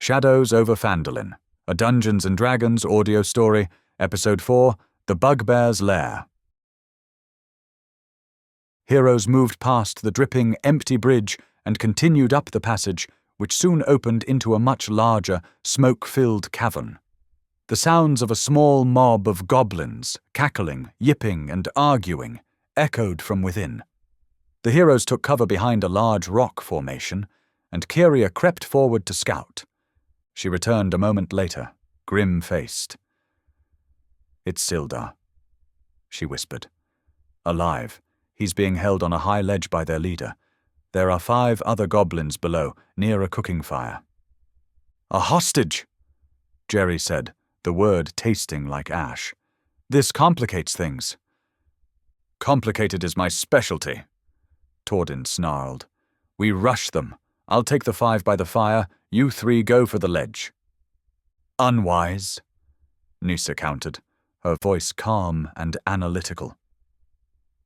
Shadows Over Phandalin, a Dungeons & Dragons audio story, Episode 4, The Bugbear's Lair. Heroes moved past the dripping, empty bridge and continued up the passage, which soon opened into a much larger, smoke-filled cavern. The sounds of a small mob of goblins, cackling, yipping, and arguing, echoed from within. The heroes took cover behind a large rock formation, and Kyria crept forward to scout. She returned a moment later, grim-faced. "It's Sildar," she whispered. "Alive. He's being held on a high ledge by their leader. There are 5 other goblins below, near a cooking fire." "A hostage," Jerry said, the word tasting like ash. "This complicates things." "Complicated is my specialty," Tordin snarled. "We rush them. I'll take the 5 by the fire, you 3 go for the ledge." "Unwise," Nyssa countered, her voice calm and analytical.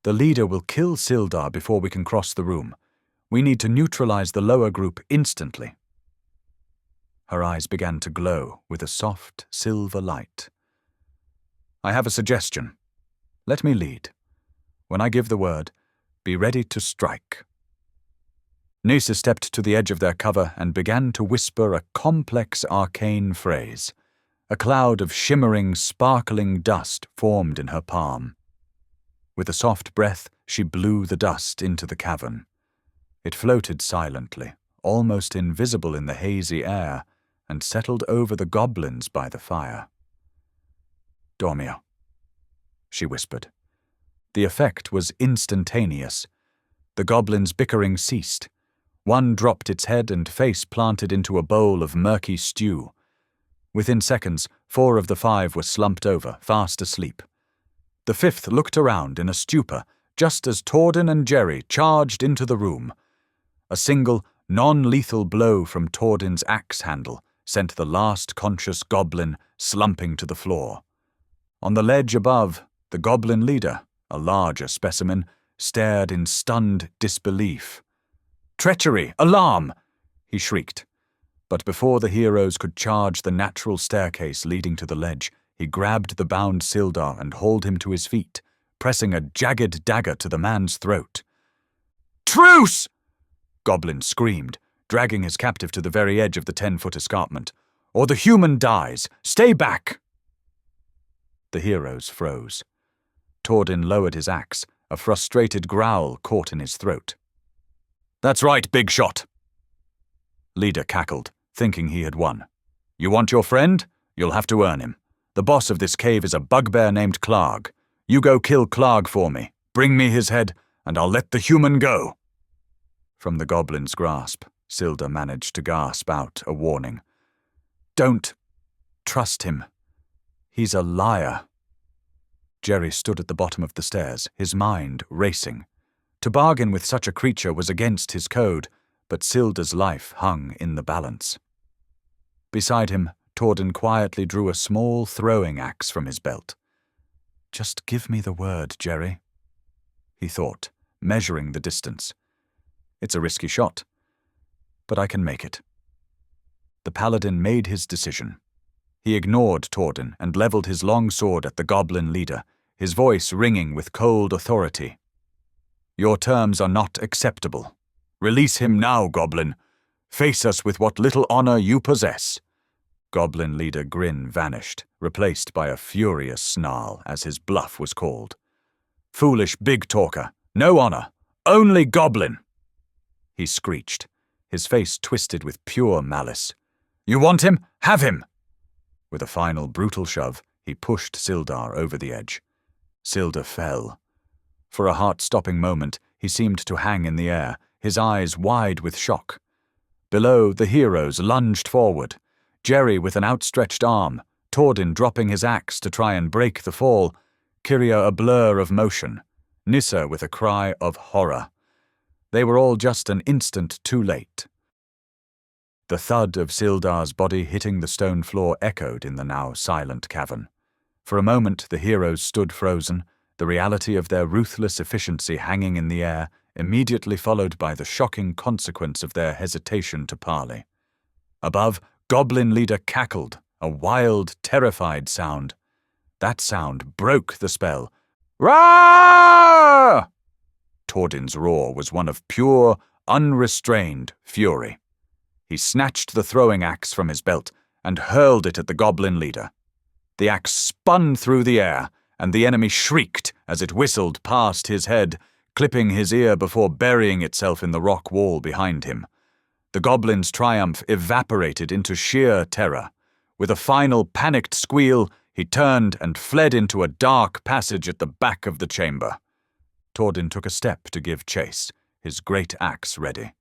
"The leader will kill Sildar before we can cross the room. We need to neutralize the lower group instantly." Her eyes began to glow with a soft, silver light. "I have a suggestion. Let me lead. When I give the word, be ready to strike." Nyssa stepped to the edge of their cover and began to whisper a complex arcane phrase. A cloud of shimmering, sparkling dust formed in her palm. With a soft breath, she blew the dust into the cavern. It floated silently, almost invisible in the hazy air, and settled over the goblins by the fire. "Dormir," she whispered. The effect was instantaneous. The goblins' bickering ceased. One dropped its head and face planted into a bowl of murky stew. Within seconds, 4 of the 5 were slumped over, fast asleep. The 5th looked around in a stupor, just as Tordin and Jerry charged into the room. A single, non-lethal blow from Tordin's axe handle sent the last conscious goblin slumping to the floor. On the ledge above, the goblin leader, a larger specimen, stared in stunned disbelief. "Treachery! Alarm!" he shrieked. But before the heroes could charge the natural staircase leading to the ledge, he grabbed the bound Sildar and hauled him to his feet, pressing a jagged dagger to the man's throat. "Truce!" Goblin screamed, dragging his captive to the very edge of the 10-foot escarpment. "Or the human dies! Stay back!" The heroes froze. Tordin lowered his axe, a frustrated growl caught in his throat. "That's right, big shot!" Leader cackled, thinking he had won. "You want your friend? You'll have to earn him. The boss of this cave is a bugbear named Clarg. You go kill Clarg for me. Bring me his head, and I'll let the human go." From the goblin's grasp, Sildar managed to gasp out a warning. "Don't trust him. He's a liar." Jerry stood at the bottom of the stairs, his mind racing. To bargain with such a creature was against his code, but Sildar's life hung in the balance. Beside him, Tordin quietly drew a small throwing axe from his belt. "Just give me the word, Jerry," he thought, measuring the distance. "It's a risky shot, but I can make it." The paladin made his decision. He ignored Tordin and leveled his long sword at the goblin leader, his voice ringing with cold authority. "Your terms are not acceptable. Release him now, goblin. Face us with what little honor you possess." Goblin leader grin vanished, replaced by a furious snarl as his bluff was called. "Foolish big talker. No honor. Only goblin!" he screeched, his face twisted with pure malice. "You want him? Have him!" With a final brutal shove, he pushed Sildar over the edge. Sildar fell. For a heart-stopping moment, he seemed to hang in the air, his eyes wide with shock. Below, the heroes lunged forward, Jerry with an outstretched arm, Tordin dropping his axe to try and break the fall, Kyria a blur of motion, Nyssa with a cry of horror. They were all just an instant too late. The thud of Sildar's body hitting the stone floor echoed in the now silent cavern. For a moment, the heroes stood frozen, the reality of their ruthless efficiency hanging in the air, immediately followed by the shocking consequence of their hesitation to parley. Above, goblin leader cackled, a wild, terrified sound. That sound broke the spell. Roar! Tordin's roar was one of pure, unrestrained fury. He snatched the throwing axe from his belt and hurled it at the goblin leader. The axe spun through the air, and the enemy shrieked as it whistled past his head, clipping his ear before burying itself in the rock wall behind him. The goblin's triumph evaporated into sheer terror. With a final panicked squeal, he turned and fled into a dark passage at the back of the chamber. Tordin took a step to give chase, his great axe ready.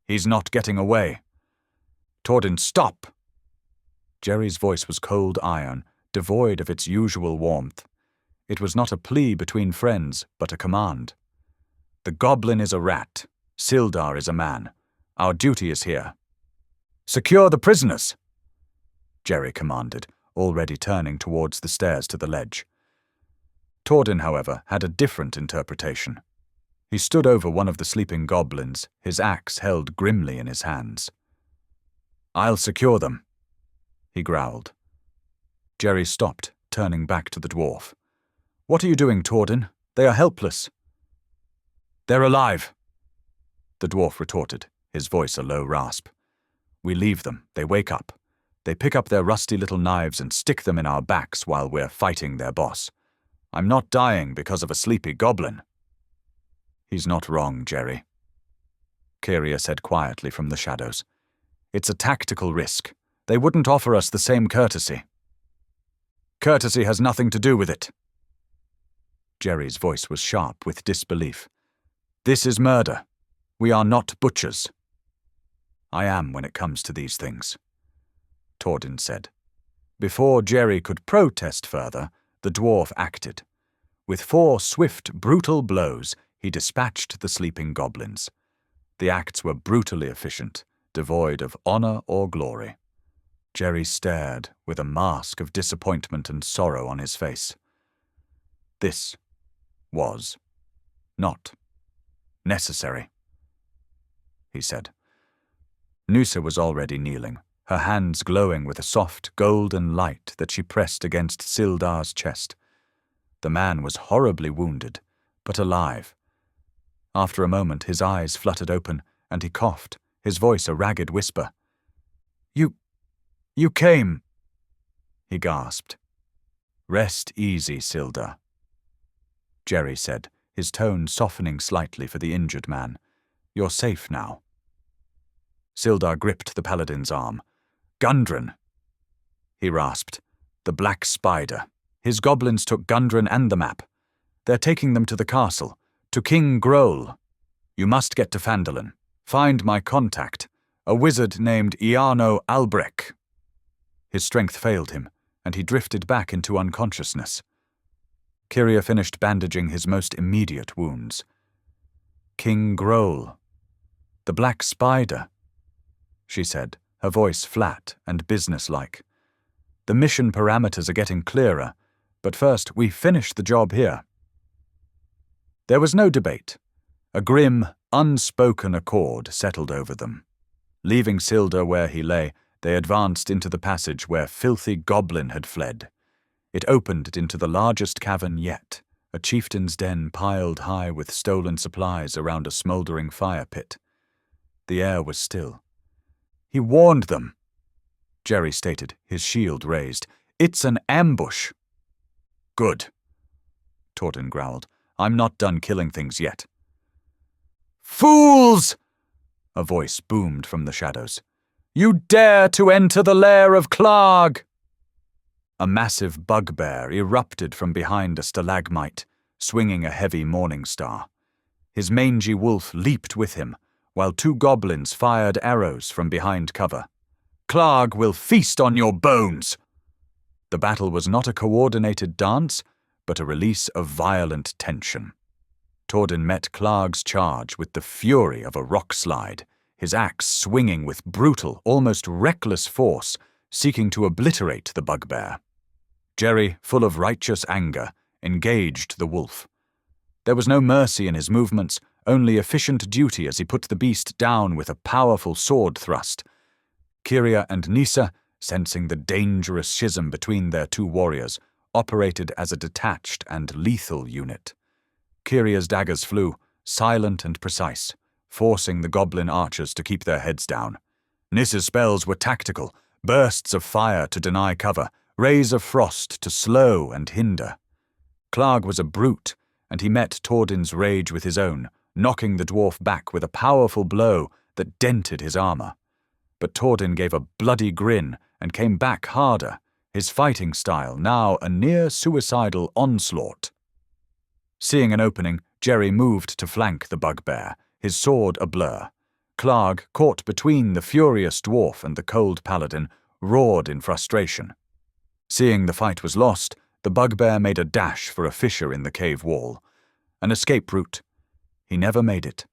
"He's not getting away." "Tordin, stop!" Jerry's voice was cold iron, devoid of its usual warmth. It was not a plea between friends, but a command. "The goblin is a rat. Sildar is a man. Our duty is here." "Secure the prisoners," Jerry commanded, already turning towards the stairs to the ledge. Tordin, however, had a different interpretation. He stood over one of the sleeping goblins, his axe held grimly in his hands. "I'll secure them," he growled. Jerry stopped, turning back to the dwarf. "What are you doing, Tordin? They are helpless." "They're alive," the dwarf retorted, his voice a low rasp. "We leave them, they wake up. They pick up their rusty little knives and stick them in our backs while we're fighting their boss. I'm not dying because of a sleepy goblin." "He's not wrong, Jerry," Kyria said quietly from the shadows. "It's a tactical risk. They wouldn't offer us the same courtesy." "Courtesy has nothing to do with it." Jerry's voice was sharp with disbelief. "This is murder. We are not butchers." "I am when it comes to these things," Tordin said. Before Jerry could protest further, the dwarf acted. With 4 swift, brutal blows, he dispatched the sleeping goblins. The acts were brutally efficient, devoid of honor or glory. Jerry stared, with a mask of disappointment and sorrow on his face. This was not necessary, he said. Noosa was already kneeling, her hands glowing with a soft, golden light that she pressed against Sildar's chest. The man was horribly wounded, but alive. After a moment, his eyes fluttered open, and he coughed, his voice a ragged whisper. You came," he gasped. "Rest easy, Sildar," Jerry said, his tone softening slightly for the injured man. "You're safe now." Sildar gripped the paladin's arm. "Gundren," he rasped. "The Black Spider. His goblins took Gundren and the map. They're taking them to the castle, to King Grohl. You must get to Phandalin. Find my contact, a wizard named Iarno Albrecht." His strength failed him, and he drifted back into unconsciousness. Kyria finished bandaging his most immediate wounds. "King Grohl. The Black Spider," she said, her voice flat and businesslike. "The mission parameters are getting clearer, but first we finish the job here." There was no debate. A grim, unspoken accord settled over them. Leaving Sildar where he lay, they advanced into the passage where filthy goblin had fled. It opened into the largest cavern yet, a chieftain's den piled high with stolen supplies around a smouldering fire pit. The air was still. "He warned them," Jerry stated, his shield raised. "It's an ambush." "Good," Tordin growled. "I'm not done killing things yet." "Fools!" a voice boomed from the shadows. "You dare to enter the lair of Clarg!" A massive bugbear erupted from behind a stalagmite, swinging a heavy morning star. His mangy wolf leaped with him, while 2 goblins fired arrows from behind cover. "Clarg will feast on your bones!" The battle was not a coordinated dance, but a release of violent tension. Tordin met Clarg's charge with the fury of a rock slide, his axe swinging with brutal, almost reckless force, seeking to obliterate the bugbear. Jerry, full of righteous anger, engaged the wolf. There was no mercy in his movements, only efficient duty as he put the beast down with a powerful sword thrust. Kyria and Nissa, sensing the dangerous schism between their two warriors, operated as a detached and lethal unit. Kyria's daggers flew, silent and precise, forcing the goblin archers to keep their heads down. Nissa's spells were tactical, bursts of fire to deny cover, rays of frost to slow and hinder. Clarg was a brute, and he met Tordin's rage with his own, knocking the dwarf back with a powerful blow that dented his armor. But Tordin gave a bloody grin and came back harder, his fighting style now a near-suicidal onslaught. Seeing an opening, Jerry moved to flank the bugbear, his sword a blur. Clarg, caught between the furious dwarf and the cold paladin, roared in frustration. Seeing the fight was lost, the bugbear made a dash for a fissure in the cave wall. An escape route. He never made it.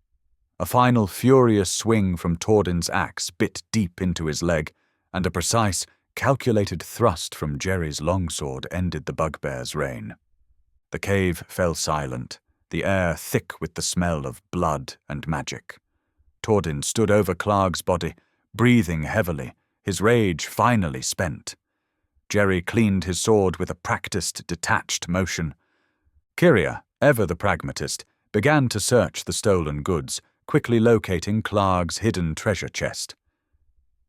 A final furious swing from Tordin's axe bit deep into his leg, and a precise, calculated thrust from Jerry's longsword ended the bugbear's reign. The cave fell silent, the air thick with the smell of blood and magic. Tordin stood over Clarg's body, breathing heavily, his rage finally spent. Jerry cleaned his sword with a practiced, detached motion. Kyria, ever the pragmatist, began to search the stolen goods, quickly locating Clarg's hidden treasure chest.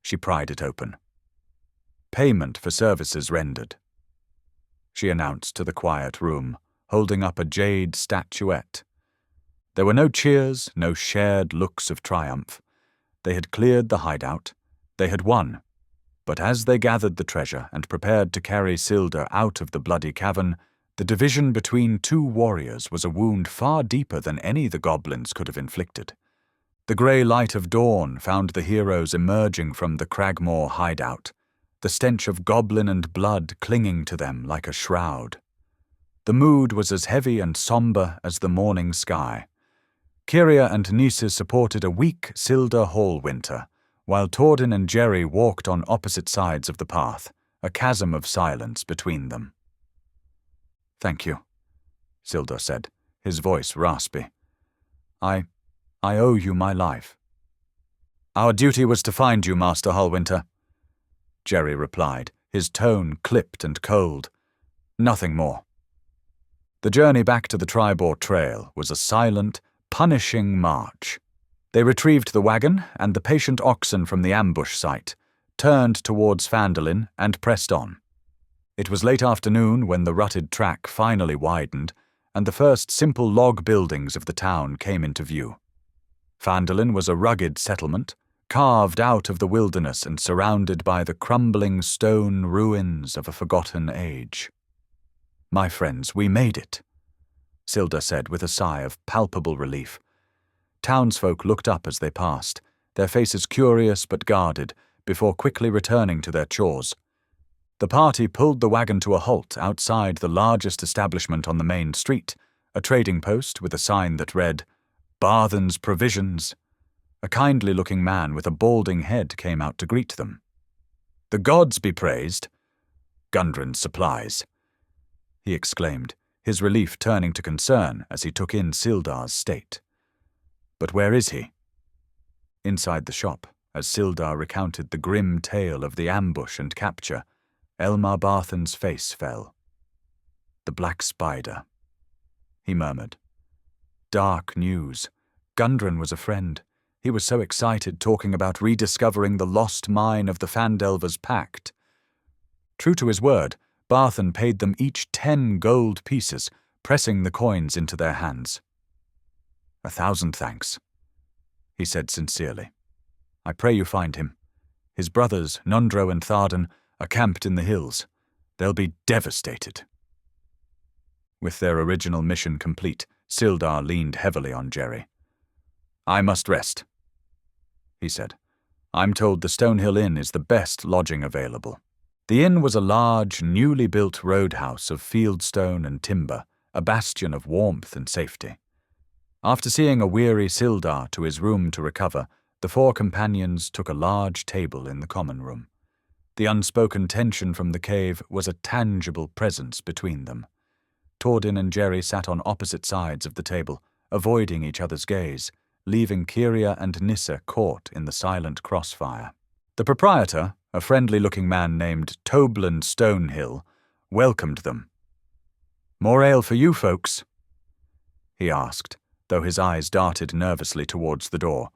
She pried it open. Payment for services rendered, she announced to the quiet room, holding up a jade statuette. There were no cheers, no shared looks of triumph. They had cleared the hideout. They had won. But as they gathered the treasure and prepared to carry Sildar out of the bloody cavern, the division between two warriors was a wound far deeper than any the goblins could have inflicted. The grey light of dawn found the heroes emerging from the Cragmaw Hideout, the stench of goblin and blood clinging to them like a shroud. The mood was as heavy and sombre as the morning sky. Kyria and Nissa supported a weak Sildar Hallwinter, while Tordin and Jerry walked on opposite sides of the path, a chasm of silence between them. "Thank you," Sildar said, his voice raspy. I owe you my life." "Our duty was to find you, Master Hallwinter," Jerry replied, his tone clipped and cold. "Nothing more." The journey back to the Tribord Trail was a silent, punishing march. They retrieved the wagon and the patient oxen from the ambush site, turned towards Phandalin, and pressed on. It was late afternoon when the rutted track finally widened, and the first simple log buildings of the town came into view. Phandalin was a rugged settlement, carved out of the wilderness and surrounded by the crumbling stone ruins of a forgotten age. "My friends, we made it," Sildar said with a sigh of palpable relief. Townsfolk looked up as they passed, their faces curious but guarded, before quickly returning to their chores. The party pulled the wagon to a halt outside the largest establishment on the main street, a trading post with a sign that read, "Barthen's Provisions." A kindly-looking man with a balding head came out to greet them. "The gods be praised. Gundren's supplies," he exclaimed, his relief turning to concern as he took in Sildar's state. "But where is he?" Inside the shop, as Sildar recounted the grim tale of the ambush and capture, Elmar Barthen's face fell. "The Black Spider," he murmured. Dark news. Gundren was a friend. He was so excited talking about rediscovering the lost mine of the Phandelver's pact. True to his word, Barthen paid them each 10 gold pieces, pressing the coins into their hands. "1,000 thanks," he said sincerely. "I pray you find him. His brothers, Nundro and Tharden, are camped in the hills. They'll be devastated." With their original mission complete, Sildar leaned heavily on Jerry. "I must rest," he said. "I'm told the Stonehill Inn is the best lodging available." The inn was a large, newly built roadhouse of fieldstone and timber, a bastion of warmth and safety. After seeing a weary Sildar to his room to recover, the 4 companions took a large table in the common room. The unspoken tension from the cave was a tangible presence between them. Tordin and Jerry sat on opposite sides of the table, avoiding each other's gaze, leaving Kyria and Nissa caught in the silent crossfire. The proprietor, a friendly-looking man named Toblin Stonehill, welcomed them. "More ale for you folks?" he asked, though his eyes darted nervously towards the door.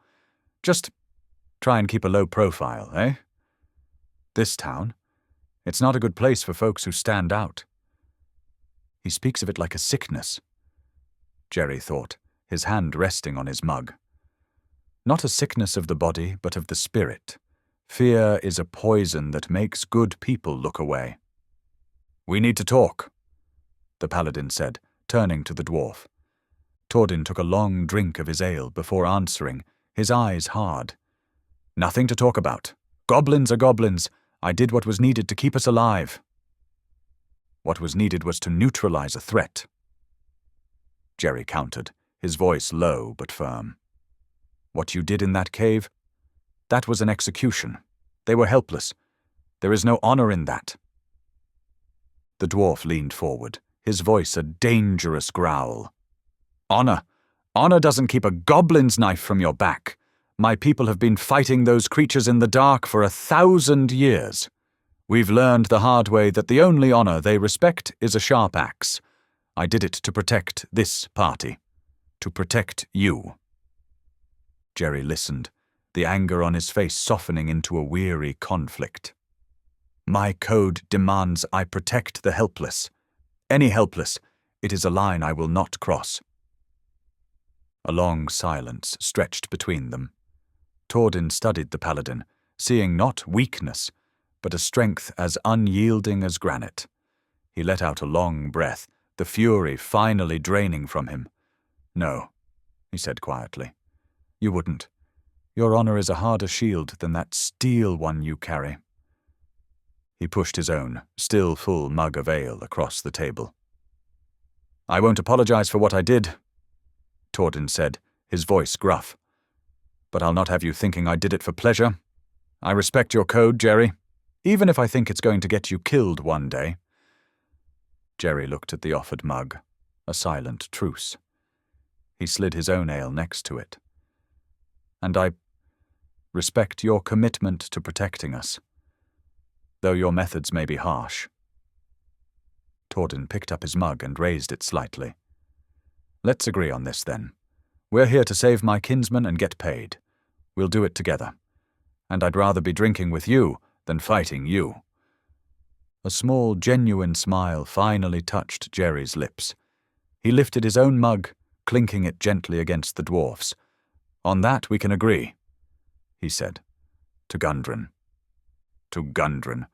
"Just try and keep a low profile, eh? This town, it's not a good place for folks who stand out." He speaks of it like a sickness, Jerry thought, his hand resting on his mug. Not a sickness of the body, but of the spirit. Fear is a poison that makes good people look away. "We need to talk," the paladin said, turning to the dwarf. Tordin took a long drink of his ale before answering, his eyes hard. "Nothing to talk about. Goblins are goblins. I did what was needed to keep us alive." What was needed was to neutralize a threat. Jerry countered, his voice low but firm. "What you did in that cave? That was an execution. They were helpless. There is no honor in that." The dwarf leaned forward, his voice a dangerous growl. "Honor? Honor doesn't keep a goblin's knife from your back. My people have been fighting those creatures in the dark for 1,000 years. We've learned the hard way that the only honor they respect is a sharp axe. I did it to protect this party. To protect you." Jerry listened, the anger on his face softening into a weary conflict. "My code demands I protect the helpless. Any helpless. It is a line I will not cross." A long silence stretched between them. Tordin studied the paladin, seeing not weakness, but a strength as unyielding as granite. He let out a long breath, the fury finally draining from him. "No," he said quietly. "You wouldn't. Your honor is a harder shield than that steel one you carry." He pushed his own, still full mug of ale across the table. "I won't apologize for what I did," Tordin said, his voice gruff. "But I'll not have you thinking I did it for pleasure. I respect your code, Jerry, even if I think it's going to get you killed one day." Jerry looked at the offered mug, a silent truce. He slid his own ale next to it. "And I respect your commitment to protecting us, though your methods may be harsh." Tordin picked up his mug and raised it slightly. "Let's agree on this, then. We're here to save my kinsman and get paid. We'll do it together. And I'd rather be drinking with you than fighting you." A small, genuine smile finally touched Jerry's lips. He lifted his own mug, clinking it gently against the dwarf's. "On that we can agree," he said. "To Gundren." "To Gundren,"